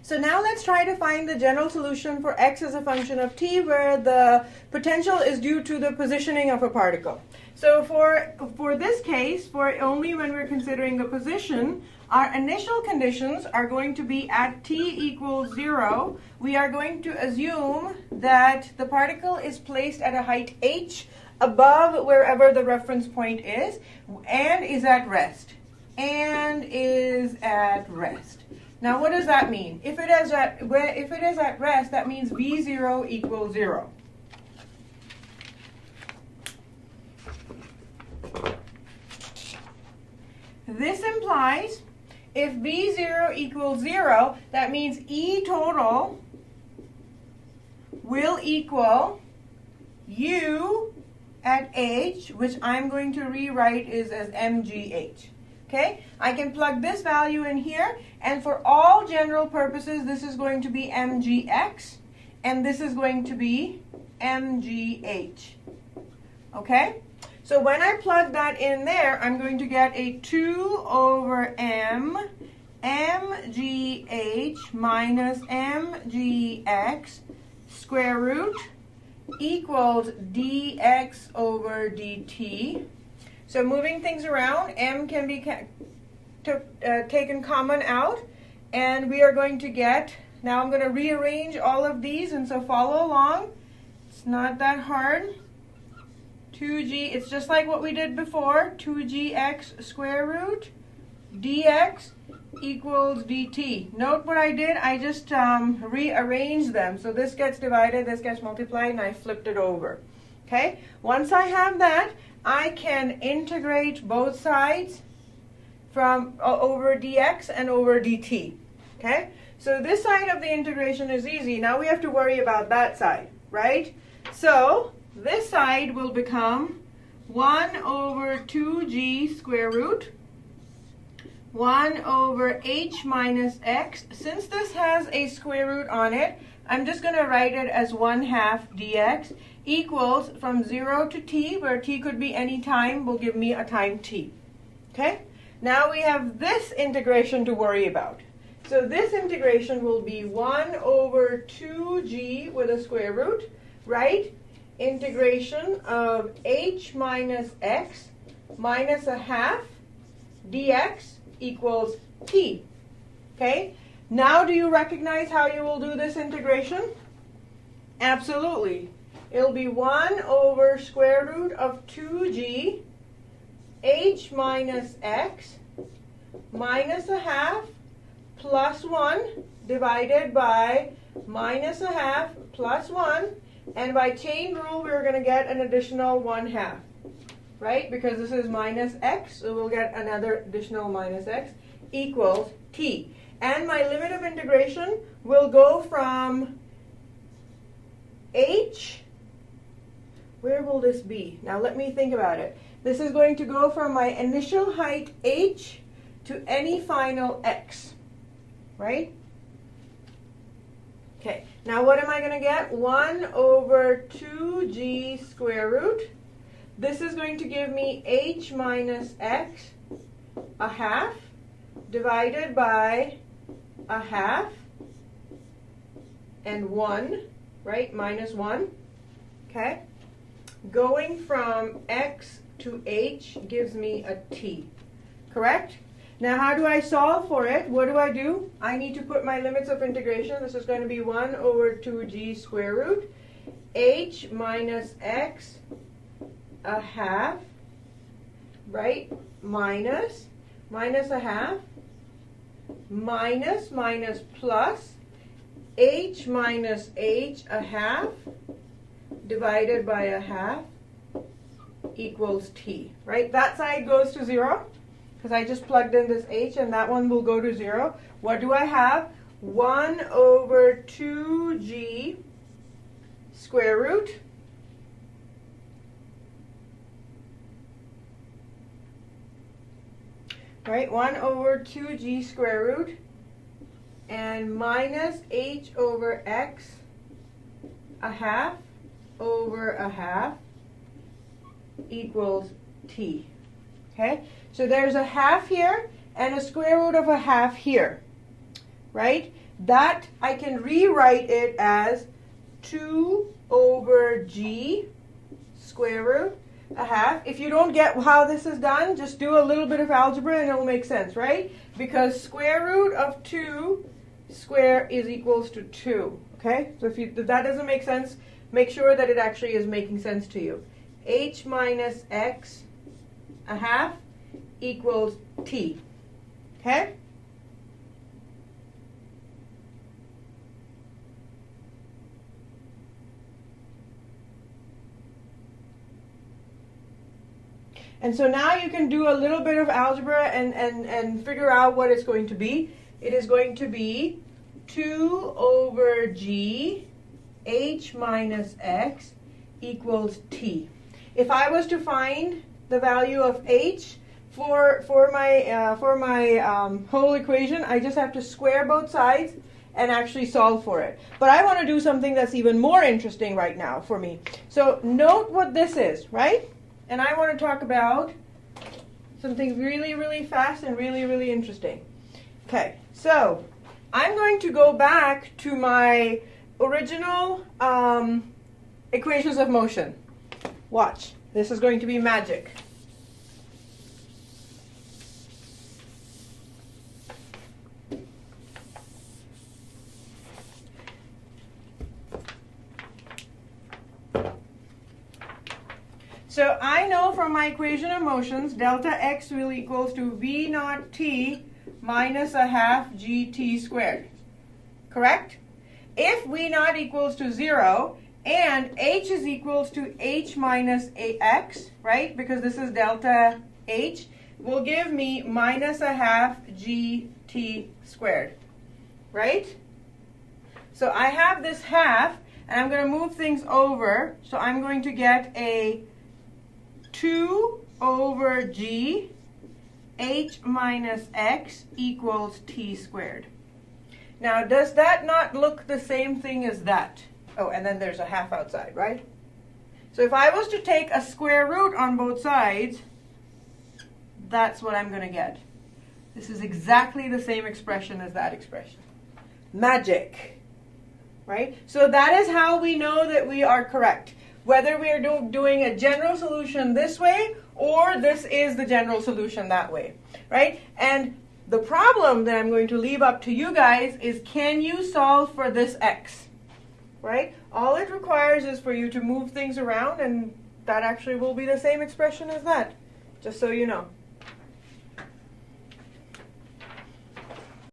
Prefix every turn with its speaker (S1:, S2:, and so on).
S1: So now let's try to find the general solution for x as a function of t, where the potential is due to the positioning of a particle. So for this case, for only when we're considering the position, our initial conditions are going to be at t equals 0. We are going to assume that the particle is placed at a height h above wherever the reference point is and is at rest. And is at rest. Now what does that mean? If it is at rest, that means v0 equals 0. This implies if v0 equals 0, that means E total will equal U at h, which I'm going to rewrite is as mgh. Okay, I can plug this value in here, and for all general purposes, this is going to be mgx, and this is going to be mgh. Okay, so when I plug that in there, I'm going to get a 2 over m mgh minus mgx square root equals dx over dt. So moving things around, m can be taken common out, and we are going to get, now I'm going to rearrange all of these, and so follow along. It's not that hard. 2g, it's just like what we did before, 2gx square root dx equals dt. Note what I did, I just rearranged them. So this gets divided, this gets multiplied, and I flipped it over. Okay, once I have that, I can integrate both sides from over dx and over dt. Okay, so this side of the integration is easy. Now we have to worry about that side, right? So this side will become 1 over 2g square root 1 over h minus x. Since this has a square root on it, I'm just going to write it as 1/2 dx equals from 0 to t, where t could be any time, will give me a time t. Okay? Now we have this integration to worry about. So this integration will be 1 over 2g with a square root, right? Integration of h minus x minus 1/2 dx equals t. Okay? Now do you recognize how you will do this integration? Absolutely. It'll be 1 over square root of 2g h minus x minus 1/2 plus 1 divided by minus 1/2 plus 1, and by chain rule we're going to get an additional 1/2, right? Because this is minus x, so we'll get another additional minus x equals t. And my limit of integration will go from h, where will this be? Now let me think about it. This is going to go from my initial height h to any final x, right? Okay, now what am I going to get? 1 over 2g square root. This is going to give me h minus x 1/2 divided by 1/2 and 1, right? Minus 1. Okay? Going from x to h gives me a t. Correct? Now how do I solve for it? What do? I need to put my limits of integration. This is going to be 1 over 2g square root h minus x 1/2, right? Minus 1/2 minus plus h minus h 1/2 divided by 1/2 equals t, right? That side goes to 0 because I just plugged in this h, and that one will go to 0. What do I have? 1 over 2g square root right? 1 over 2g square root and minus h over x 1/2 over 1/2 equals t. Okay? So there's a 1/2 here and a square root of 1/2 here. Right? that I can rewrite it as 2 over g square root a half. If you don't get how this is done, just do a little bit of algebra and it will make sense, right? Because square root of 2 square is equals to 2. Okay? So if that doesn't make sense, make sure that it actually is making sense to you. H minus x a half equals t. Okay? And so now you can do a little bit of algebra and figure out what it's going to be. It is going to be 2 over g h minus x equals t. If I was to find the value of h for my whole equation, I just have to square both sides and actually solve for it. But I want to do something that's even more interesting right now for me. So note what this is, right? And I want to talk about something really, really fast and really, really interesting. Okay, so I'm going to go back to my original equations of motion. Watch, this is going to be magic. So I know from my equation of motions, delta x will equals to v naught t minus a half gt squared. Correct? If v naught equals to 0 and h is equals to h minus ax, right? Because this is delta h, will give me minus a half gt squared. Right? So I have this half, and I'm going to move things over. So I'm going to get a 2 over g h minus x equals t squared. Now, does that not look the same thing as that? Oh, and then there's a half outside, right? So if I was to take a square root on both sides, that's what I'm going to get. This is exactly the same expression as that expression. Magic, right? So that is how we know that we are correct. Whether we are doing a general solution this way or this is the general solution that way, right? And the problem that I'm going to leave up to you guys is, can you solve for this x, right? All it requires is for you to move things around, and that actually will be the same expression as that, just so you know.